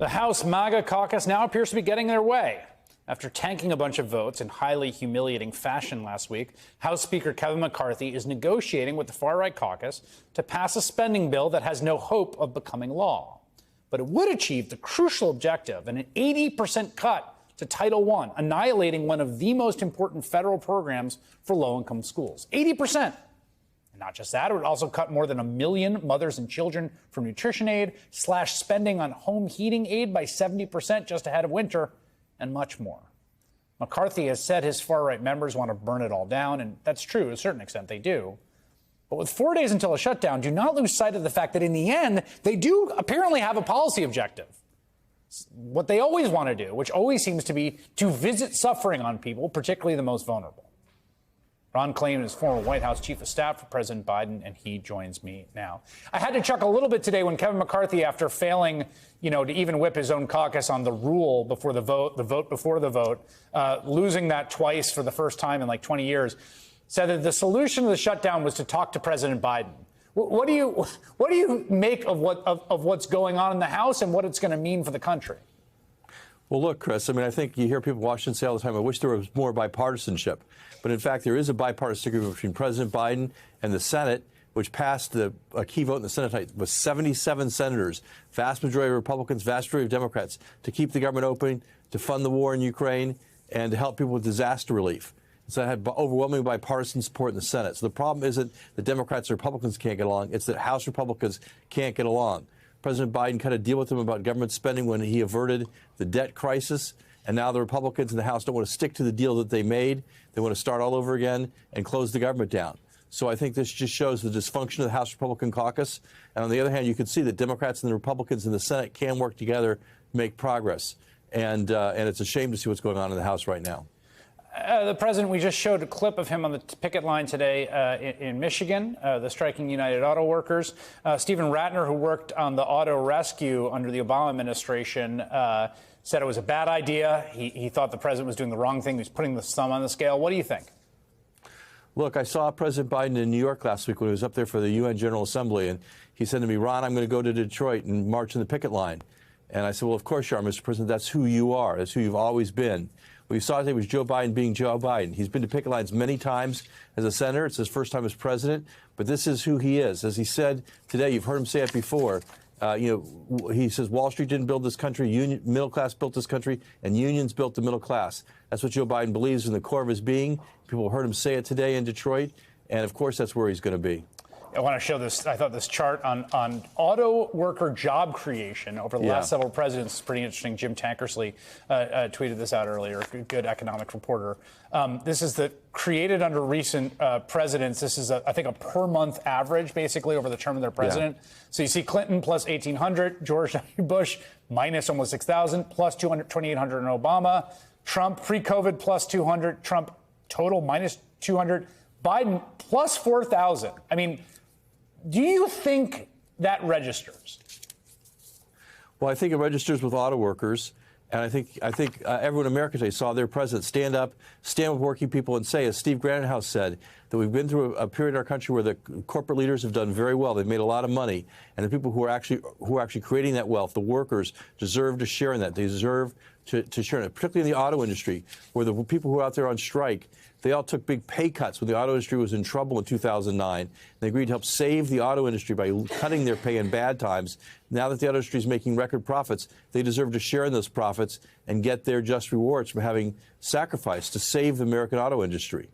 The House MAGA caucus now appears to be getting their way. After tanking a bunch of votes in highly humiliating fashion last week, House Speaker Kevin McCarthy is negotiating with the far-right caucus to pass a spending bill that has no hope of becoming law. But it would achieve the crucial objective, an 80% cut to Title I, annihilating one of the most important federal programs for low-income schools. 80%. Not just that, it would also cut more than 1 million mothers and children from nutrition aid, slash spending on home heating aid by 70% just ahead of winter, and much more. McCarthy has said his far-right members want to burn it all down, and that's true to a certain extent, they do. But with 4 days until a shutdown, do not lose sight of the fact that in the end, they do apparently have a policy objective. What they always want to do, which always seems to be to visit suffering on people, particularly the most vulnerable. Ron Klain is former White House chief of staff for President Biden, and he joins me now. I had to chuckle a little bit today when Kevin McCarthy, after failing, to even whip his own caucus on the rule before the vote before the vote, losing that twice for the first time in like 20 years, said that the solution to the shutdown was to talk to President Biden. What do you make of what's going on in the House and what it's going to mean for the country? Well, look, Chris, I think you hear people in Washington say all the time, I wish there was more bipartisanship. But in fact, there is a bipartisan agreement between President Biden and the Senate, which passed a key vote in the Senate tonight with 77 senators, vast majority of Republicans, vast majority of Democrats, to keep the government open, to fund the war in Ukraine, and to help people with disaster relief. So it had overwhelming bipartisan support in the Senate. So the problem isn't that Democrats and Republicans can't get along. It's that House Republicans can't get along. President Biden cut a deal with them about government spending when he averted the debt crisis. And now the Republicans in the House don't want to stick to the deal that they made. They want to start all over again and close the government down. So I think this just shows the dysfunction of the House Republican caucus. And on the other hand, you can see that Democrats and the Republicans in the Senate can work together to make progress. And it's a shame to see what's going on in the House right now. The president, we just showed a clip of him on the picket line today in Michigan, the striking United Auto Workers. Stephen Ratner, who worked on the auto rescue under the Obama administration, said it was a bad idea. He thought the president was doing the wrong thing. He was putting the thumb on the scale. What do you think? Look, I saw President Biden in New York last week when he was up there for the UN General Assembly, and he said to me, Ron, I'm going to go to Detroit and march in the picket line. And I said, well, of course you are, Mr. President. That's who you are. That's who you've always been. What you saw today was Joe Biden being Joe Biden. He's been to picket lines many times as a senator. It's his first time as president. But this is who he is. As he said today, you've heard him say it before, he says Wall Street didn't build this country, middle class built this country, and unions built the middle class. That's what Joe Biden believes in the core of his being. People heard him say it today in Detroit, and of course that's where he's going to be. I want to show this. I thought this chart on auto worker job creation over the last several presidents is pretty interesting. Jim Tankersley tweeted this out earlier. Good economic reporter. This is created under recent presidents. This is, I think, a per month average, basically, over the term of their president. Yeah. So you see Clinton plus 1,800, George W. Bush minus almost 6,000, plus 2,800 in Obama. Trump pre-COVID plus 200. Trump total minus 200. Biden plus 4,000. I mean, do you think that registers? Well, I think it registers with auto workers. And I think everyone in America today saw their president stand up, stand with working people and say, as Steve Granhouse said, that we've been through a period in our country where the corporate leaders have done very well. They've made a lot of money. And the people who are actually creating that wealth, the workers, deserve to share in that. They deserve to share in it, particularly in the auto industry, where the people who are out there on strike, they all took big pay cuts when the auto industry was in trouble in 2009. They agreed to help save the auto industry by cutting their pay in bad times. Now that the auto industry is making record profits, they deserve to share in those profits and get their just rewards from having sacrificed to save the American auto industry.